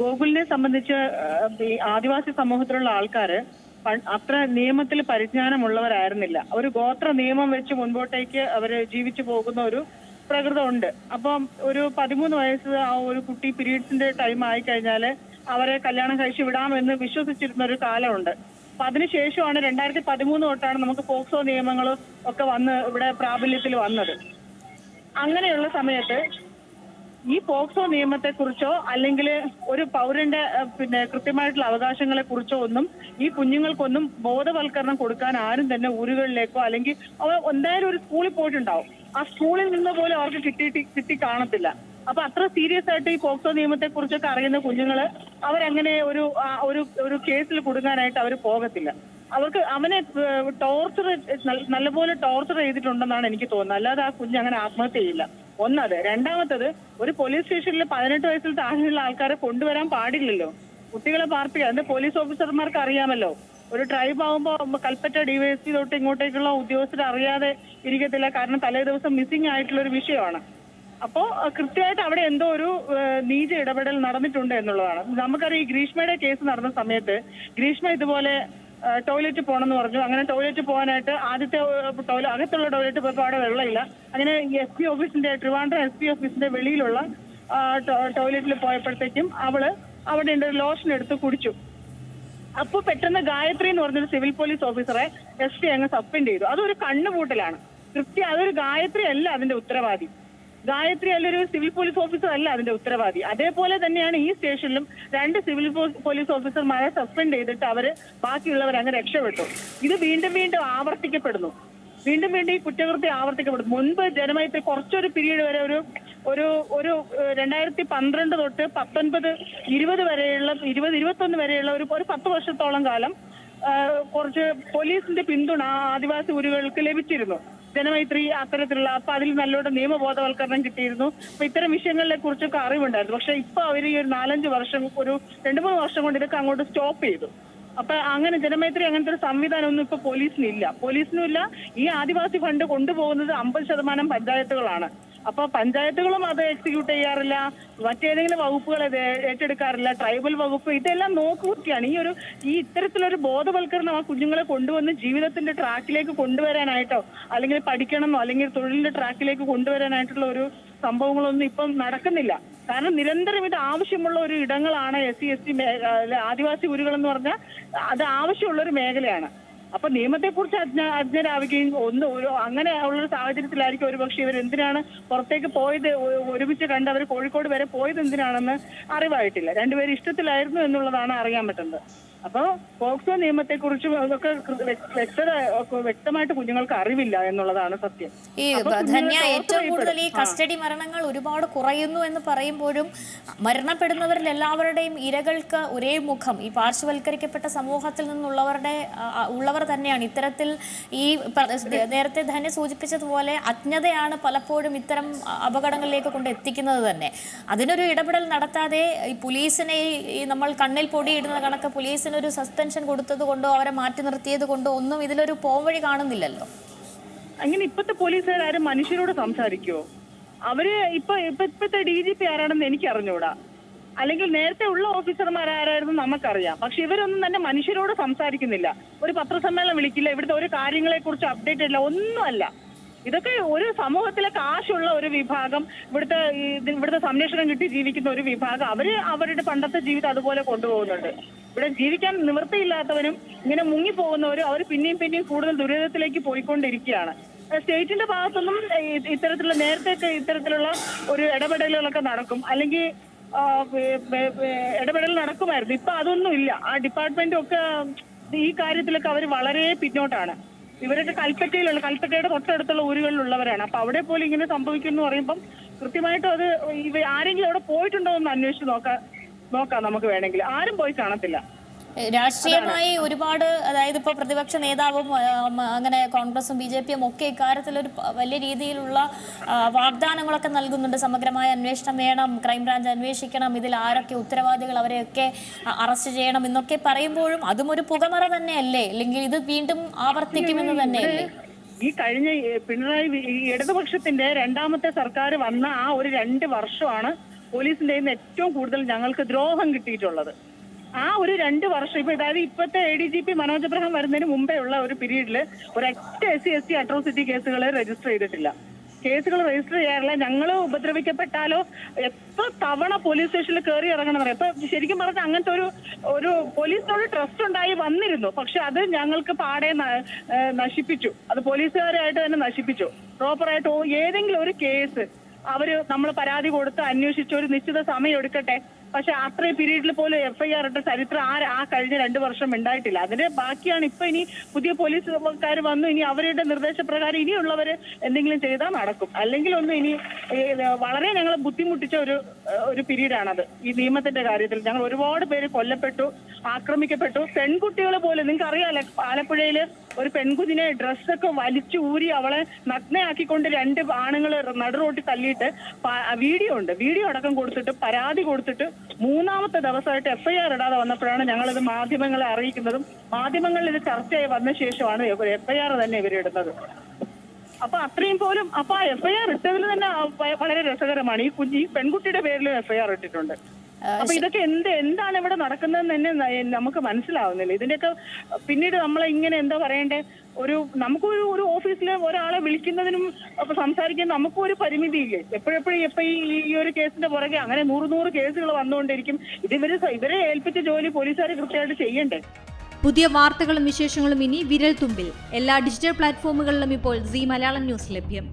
ഗോകുലിനെ സംബന്ധിച്ച് ഈ ആദിവാസി സമൂഹത്തിലുള്ള ആൾക്കാര് അത്ര നിയമത്തിൽ പരിജ്ഞാനമുള്ളവരായിരുന്നില്ല. ഒരു ഗോത്ര നിയമം വെച്ച് മുൻപോട്ടേക്ക് അവര് ജീവിച്ചു പോകുന്ന ഒരു പ്രകൃതമുണ്ട്. അപ്പം ഒരു 13 വയസ്സ് ആ ഒരു കുട്ടി പീരീഡ്സിന്റെ ടൈം ആയി കഴിഞ്ഞാല് അവരെ കല്യാണം കഴിച്ച് വിടാമെന്ന് വിശ്വസിച്ചിരുന്ന ഒരു കാലമുണ്ട്. അപ്പൊ അതിനുശേഷമാണ് 2013 തൊട്ടാണ് നമുക്ക് പോക്സോ നിയമങ്ങളും ഒക്കെ വന്ന് ഇവിടെ പ്രാബല്യത്തിൽ വന്നത്. അങ്ങനെയുള്ള സമയത്ത് ഈ പോക്സോ നിയമത്തെക്കുറിച്ചോ അല്ലെങ്കിൽ ഒരു പൗരന്റെ കൃത്യമായിട്ടുള്ള അവകാശങ്ങളെ കുറിച്ചോ ഒന്നും ഈ കുഞ്ഞുങ്ങൾക്കൊന്നും ബോധവൽക്കരണം കൊടുക്കാൻ ആരും തന്നെ ഊരുകളിലേക്കോ അല്ലെങ്കിൽ അവർ എന്തായാലും ഒരു സ്കൂളിൽ പോയിട്ടുണ്ടാവും. ആ സ്കൂളിൽ നിന്ന് പോലും അവർക്ക് കിട്ടി കാണത്തില്ല. അപ്പൊ അത്ര സീരിയസ് ആയിട്ട് ഈ പോക്സോ നിയമത്തെ കുറിച്ചൊക്കെ അറിയുന്ന കുഞ്ഞുങ്ങള് അവരങ്ങനെ ഒരു കേസിൽ കുടുങ്ങാനായിട്ട് അവർ പോകത്തില്ല. അവർക്ക് അവനെ നല്ലപോലെ ടോർച്ചർ ചെയ്തിട്ടുണ്ടെന്നാണ് എനിക്ക് തോന്നുന്നത്. അല്ലാതെ ആ കുഞ്ഞ് അങ്ങനെ ആത്മഹത്യ ചെയ്യില്ല. ഒന്നത്. രണ്ടാമത്തത്, ഒരു പോലീസ് സ്റ്റേഷനിൽ 18 വയസ്സിൽ താഴെയുള്ള ആൾക്കാരെ കൊണ്ടുവരാൻ പാടില്ലല്ലോ. കുട്ടികളെ പാർപ്പിക്കുക. അത് പോലീസ് ഓഫീസർമാർക്ക് അറിയാമല്ലോ. ഒരു ട്രൈബ് ആവുമ്പോൾ കൽപ്പറ്റ ഡിവൈഎസ്പി തൊട്ട് ഇങ്ങോട്ടേക്കുള്ള ഉദ്യോഗസ്ഥർ അറിയാതെ ഇരിക്കത്തില്ല. കാരണം തലേ ദിവസം മിസ്സിംഗ് ആയിട്ടുള്ള ഒരു വിഷയമാണ്. അപ്പോ കൃത്യമായിട്ട് അവിടെ എന്തോ ഒരു നീച ഇടപെടൽ നടന്നിട്ടുണ്ട് എന്നുള്ളതാണ്. നമുക്കറിയാം, ഈ ഗ്രീഷ്മയുടെ കേസ് നടന്ന സമയത്ത് ഗ്രീഷ്മ ഇതുപോലെ ടോയ്ലറ്റ് പോകണമെന്ന് പറഞ്ഞു. അങ്ങനെ ടോയ്ലറ്റ് പോകാനായിട്ട് ആദ്യത്തെ അകത്തുള്ള ടോയ്ലറ്റ് പോയപ്പോൾ അവിടെ വെള്ളമില്ല. അങ്ങനെ SP ഓഫീസിന്റെ ട്രിവാൻഡ്രം SP ഓഫീസിന്റെ വെളിയിലുള്ള ടോയ്ലറ്റിൽ പോയപ്പോഴത്തേക്കും അവിടെ ഉണ്ട് ലോഷൻ എടുത്ത് കുടിച്ചു. അപ്പൊ പെട്ടെന്ന് ഗായത്രി എന്ന് പറഞ്ഞൊരു സിവിൽ പോലീസ് ഓഫീസറെ SP അങ്ങ് സസ്പെൻഡ് ചെയ്തു. അതൊരു കണ്ണുപൂട്ടലാണ്. അതൊരു ഗായത്രി അല്ല അതിന്റെ ഉത്തരവാദി. ഗായത്രി അല്ലൊരു സിവിൽ പോലീസ് ഓഫീസർ അല്ല അതിന്റെ ഉത്തരവാദി. അതേപോലെ തന്നെയാണ് ഈ സ്റ്റേഷനിലും 2 സിവിൽ പോലീസ് ഓഫീസർമാരെ സസ്പെൻഡ് ചെയ്തിട്ട് ബാക്കിയുള്ളവർ അങ്ങ് രക്ഷപ്പെട്ടു. ഇത് വീണ്ടും വീണ്ടും ആവർത്തിക്കപ്പെടുന്നു. വീണ്ടും ഈ കുറ്റകൃത്യം ആവർത്തിക്കപ്പെടുന്നു. മുൻപ് ജനമയത്തിൽ കുറച്ചൊരു പീരീഡ് വരെ ഒരു 2012 തൊട്ട് 19, 20 വരെയുള്ള 21 വരെയുള്ള ഒരു 10 വർഷത്തോളം കാലം കുറച്ച് പോലീസിന്റെ പിന്തുണ ആദിവാസി ഊരുകൾക്ക് ലഭിച്ചിരുന്നു. ജനമൈത്രി അത്തരത്തിലുള്ള, അപ്പൊ അതിൽ നല്ലോണം നിയമബോധവൽക്കരണം കിട്ടിയിരുന്നു. അപ്പൊ ഇത്തരം വിഷയങ്ങളെ കുറിച്ചൊക്കെ അറിവുണ്ടായിരുന്നു. പക്ഷെ ഇപ്പൊ അവർ ഈ ഒരു 4-5 വർഷം, ഒരു 2-3 വർഷം കൊണ്ട് ഇതൊക്കെ അങ്ങോട്ട് സ്റ്റോപ്പ് ചെയ്തു. അപ്പൊ അങ്ങനെ ജനമൈത്രി അങ്ങനത്തെ ഒരു സംവിധാനം ഒന്നും ഇപ്പൊ പോലീസിനും ഇല്ല. ഈ ആദിവാസി ഫണ്ട് കൊണ്ടുപോകുന്നത് 50% പഞ്ചായത്തുകളാണ്. അപ്പൊ പഞ്ചായത്തുകളും അത് എക്സിക്യൂട്ട് ചെയ്യാറില്ല. മറ്റേതെങ്കിലും വകുപ്പുകൾ അത് ഏറ്റെടുക്കാറില്ല. ട്രൈബൽ വകുപ്പ് ഇതെല്ലാം നോക്കുകയാണ്. ഈ ഇത്തരത്തിലൊരു ബോധവൽക്കരണം ആ കുഞ്ഞുങ്ങളെ കൊണ്ടുവന്ന് ജീവിതത്തിന്റെ ട്രാക്കിലേക്ക് കൊണ്ടുവരാനായിട്ടോ അല്ലെങ്കിൽ പഠിക്കണമെന്നോ അല്ലെങ്കിൽ തൊഴിലിന്റെ ട്രാക്കിലേക്ക് കൊണ്ടുവരാനായിട്ടുള്ള ഒരു സംഭവങ്ങളൊന്നും ഇപ്പം നടക്കുന്നില്ല. കാരണം നിരന്തരം ഇത് ആവശ്യമുള്ള ഒരു ഇടങ്ങളാണ് SC ST ആദിവാസി ഊരുകൾ എന്ന് പറഞ്ഞാൽ അത് ആവശ്യമുള്ള ഒരു മേഖലയാണ്. അപ്പൊ നിയമത്തെക്കുറിച്ച് അജ്ഞരാവുകയും അങ്ങനെ ഉള്ളൊരു സാഹചര്യത്തിലായിരിക്കും ഒരുപക്ഷെ ഇവർ എന്തിനാണ് പുറത്തേക്ക് പോയത്, ഒരുമിച്ച് കണ്ട് അവർ കോഴിക്കോട് വരെ പോയത് എന്തിനാണെന്ന് അറിവായിട്ടില്ല. രണ്ടുപേരും ഇഷ്ടത്തിലായിരുന്നു എന്നുള്ളതാണ് അറിയാൻ പറ്റുന്നത്. അപ്പൊ പോക്സോ നിയമത്തെക്കുറിച്ചും അതൊക്കെ വ്യക്തമായിട്ട് കുഞ്ഞുങ്ങൾക്ക് അറിവില്ല എന്നുള്ളതാണ് സത്യം. ഈ ധന്യ, ഏറ്റവും കൂടുതൽ ഈ കസ്റ്റഡി മരണങ്ങൾ ഒരുപാട് കുറയുന്നു എന്ന് പറയുമ്പോഴും മരണപ്പെടുന്നവരിൽ എല്ലാവരുടെയും ഇരകൾക്ക് ഒരേ മുഖം ഈ പാർശ്വവൽക്കരിക്കപ്പെട്ട സമൂഹത്തിൽ ഉള്ളവർ തന്നെയാണ്. ഇത്തരത്തിൽ ഈ നേരത്തെ ധന്യ സൂചിപ്പിച്ചതുപോലെ അജ്ഞതയാണ് പലപ്പോഴും ഇത്തരം അപകടങ്ങളിലേക്ക് കൊണ്ട് എത്തിക്കുന്നത് തന്നെ. അതിനൊരു ഇടപെടൽ നടത്താതെ ഈ പോലീസിനെ നമ്മൾ കണ്ണിൽ പൊടിയിടുന്ന കണക്ക് പോലീസിന് ഒരു സസ്പെൻഷൻ കൊടുത്തത് കൊണ്ടോ അവരെ മാറ്റി നിർത്തിയത് കൊണ്ടോ ഒന്നും ഇതിലൊരു പോംവഴി കാണുന്നില്ലല്ലോ. അങ്ങനെ ഇപ്പത്തെ പോലീസുകാരും മനുഷ്യരോട് സംസാരിക്കുവോ? അവര് ഇപ്പത്തെ DGP ആരാണെന്ന് എനിക്ക് അറിഞ്ഞൂടാ. അല്ലെങ്കിൽ നേരത്തെ ഉള്ള ഓഫീസർമാരായിരുന്നു നമുക്കറിയാം. പക്ഷെ ഇവരൊന്നും തന്നെ മനുഷ്യരോട് സംസാരിക്കുന്നില്ല. ഒരു പത്രസമ്മേളനം വിളിക്കില്ല. ഇവിടുത്തെ ഒരു കാര്യങ്ങളെ കുറിച്ച് അപ്ഡേറ്റ് ഇല്ല. ഒന്നുമല്ല. ഇതൊക്കെ ഒരു സമൂഹത്തിലെ കാശുള്ള ഒരു വിഭാഗം, ഇവിടുത്തെ സംരക്ഷണം കിട്ടി ജീവിക്കുന്ന ഒരു വിഭാഗം, അവരുടെ പണ്ടത്തെ ജീവിതം അതുപോലെ കൊണ്ടുപോകുന്നുണ്ട്. ഇവിടെ ജീവിക്കാൻ നിവൃത്തിയില്ലാത്തവരും ഇങ്ങനെ മുങ്ങിപ്പോകുന്നവരും അവർ പിന്നെയും കൂടുതൽ ദുരിതത്തിലേക്ക് പോയിക്കൊണ്ടിരിക്കുകയാണ്. സ്റ്റേറ്റിന്റെ ഭാഗത്തൊന്നും ഇത്തരത്തിലുള്ള നേരത്തെ ഇത്തരത്തിലുള്ള ഒരു ഇടപെടലുകളൊക്കെ നടക്കും, അല്ലെങ്കിൽ ഇടപെടൽ നടക്കുമായിരുന്നു. ഇപ്പൊ അതൊന്നും ഇല്ല. ആ ഡിപ്പാർട്ട്മെന്റും ഒക്കെ ഈ കാര്യത്തിലൊക്കെ അവർ വളരെ പിന്നോട്ടാണ്. ഇവരൊക്കെ കൽപ്പറ്റയുടെ തൊട്ടടുത്തുള്ള ഊരുകളിലുള്ളവരാണ്. അപ്പൊ അവിടെ പോലും ഇങ്ങനെ സംഭവിക്കുന്നു പറയുമ്പം കൃത്യമായിട്ടും അത് ആരെങ്കിലും അവിടെ പോയിട്ടുണ്ടോ എന്ന് അന്വേഷിച്ച് നോക്കാം നമുക്ക് വേണമെങ്കിൽ. ആരും പോയി കാണത്തില്ല. രാഷ്ട്രീയമായി ഒരുപാട്, അതായത് ഇപ്പോൾ പ്രതിപക്ഷ നേതാവും അങ്ങനെ കോൺഗ്രസും BJPയും ഒക്കെ ഇക്കാര്യത്തിൽ ഒരു വലിയ രീതിയിലുള്ള വാഗ്ദാനങ്ങളൊക്കെ നൽകുന്നുണ്ട്. സമഗ്രമായ അന്വേഷണം വേണം, ക്രൈംബ്രാഞ്ച് അന്വേഷിക്കണം, ഇതിൽ ആരൊക്കെ ഉത്തരവാദികൾ അവരെയൊക്കെ അറസ്റ്റ് ചെയ്യണം എന്നൊക്കെ പറയുമ്പോഴും അതും ഒരു പുകമറ തന്നെയല്ലേ? അല്ലെങ്കിൽ ഇത് വീണ്ടും ആവർത്തിക്കുമെന്ന് തന്നെയല്ലേ? ഈ കഴിഞ്ഞ പിണറായി ഇടതുപക്ഷത്തിന്റെ 2ാമത്തെ സർക്കാർ വന്ന ആ ഒരു 2 വർഷമാണ് പോലീസിന്റെ കയ്യിൽ നിന്ന് ഏറ്റവും കൂടുതൽ ഞങ്ങൾക്ക് ദ്രോഹം കിട്ടിയിട്ടുള്ളത്. ആ ഒരു 2 വർഷം ഇപ്പൊ അതായത് ഇപ്പോഴത്തെ ADGP മനോജ് എബ്രഹാം വരുന്നതിന് മുമ്പേ ഉള്ള ഒരു പീരീഡില് ഒരൊറ്റ SC/ST അട്രോസിറ്റി കേസുകൾ രജിസ്റ്റർ ചെയ്തിട്ടില്ല. കേസുകൾ രജിസ്റ്റർ ചെയ്യാറില്ല. ഞങ്ങൾ ഉപദ്രവിക്കപ്പെട്ടാലോ എത്ര തവണ പോലീസ് സ്റ്റേഷനിൽ കയറി ഇറങ്ങണം പറയാം. ഇപ്പൊ ശരിക്കും പറഞ്ഞാൽ അങ്ങനത്തെ ഒരു പോലീസിനോട് ട്രസ്റ്റ് ഉണ്ടായി വന്നിരുന്നു. പക്ഷെ അത് ഞങ്ങൾക്ക് പാടെ നശിപ്പിച്ചു. അത് പോലീസുകാരായിട്ട് തന്നെ നശിപ്പിച്ചു. പ്രോപ്പറായിട്ട് ഏതെങ്കിലും ഒരു കേസ് നമ്മൾ പരാതി കൊടുത്ത് അന്വേഷിച്ച് ഒരു നിശ്ചിത സമയം എടുക്കട്ടെ, പക്ഷെ അത്രയും പീരീഡിൽ പോലും FIR ഇട്ട ചരിത്രം ആ കഴിഞ്ഞ 2 വർഷം ഉണ്ടായിട്ടില്ല. അതിന്റെ ബാക്കിയാണ് ഇപ്പൊ ഇനി പുതിയ പോലീസുകാർ വന്നു. ഇനി അവരുടെ നിർദ്ദേശപ്രകാരം ഇനിയുള്ളവര് എന്തെങ്കിലും ചെയ്താൽ നടക്കും. അല്ലെങ്കിൽ ഒന്നും ഇനി വളരെ ഞങ്ങളെ ബുദ്ധിമുട്ടിച്ച ഒരു പീരീഡാണത്. ഈ നിയമത്തിന്റെ കാര്യത്തിൽ ഞങ്ങൾ ഒരുപാട് പേര് കൊല്ലപ്പെട്ടു, ആക്രമിക്കപ്പെട്ടു. പെൺകുട്ടികൾ പോലും നിങ്ങൾക്ക് അറിയാലോ, ആലപ്പുഴയില് ഒരു പെൺകുഞ്ഞിനെ ഡ്രസ്സൊക്കെ വലിച്ചു ഊരി അവളെ നഗ്നയാക്കിക്കൊണ്ട് 2 ആണുങ്ങൾ നടുറോട്ടി തല്ലിയിട്ട് വീഡിയോ അടക്കം കൊടുത്തിട്ട് പരാതി കൊടുത്തിട്ട് 3ാമത്തെ ദിവസമായിട്ട് FIR ഇടാതെ വന്നപ്പോഴാണ് ഞങ്ങളിത് മാധ്യമങ്ങളെ അറിയിക്കുന്നതും മാധ്യമങ്ങളിൽ ഇത് ചർച്ചയായി വന്ന ശേഷമാണ് FIR തന്നെ ഇവരിടുന്നത്. അപ്പൊ അത്രയും പോലും അപ്പൊ ആ FIR ഇട്ടതിൽ തന്നെ വളരെ രസകരമാണ്. ഈ പെൺകുട്ടിയുടെ പേരിലും FIR ഇട്ടിട്ടുണ്ട്. അപ്പൊ ഇതൊക്കെ എന്താണ് ഇവിടെ നടക്കുന്നതെന്ന് തന്നെ നമുക്ക് മനസ്സിലാവുന്നില്ല. ഇതിന്റെയൊക്കെ പിന്നീട് നമ്മളെ ഇങ്ങനെ എന്താ പറയണ്ടേ, നമുക്കൊരു ഓഫീസിൽ ഒരാളെ വിളിക്കുന്നതിനും അപ്പൊ സംസാരിക്കാൻ നമുക്കും ഒരു പരിമിതിയില്ലേ. എപ്പോഴെപ്പോഴും ഈ ഒരു കേസിന്റെ പുറകെ അങ്ങനെ 100 കേസുകൾ വന്നുകൊണ്ടിരിക്കും. ഇവരെ ഏൽപ്പിച്ച ജോലി പോലീസുകാർ കൃത്യമായിട്ട് ചെയ്യണ്ടേ. പുതിയ വാർത്തകളും വിശേഷങ്ങളും ഇനി വിരൽ തുമ്പിൽ. എല്ലാ ഡിജിറ്റൽ പ്ലാറ്റ്ഫോമുകളിലും ഇപ്പോൾ സീ മലയാളം ന്യൂസ് ലഭ്യം.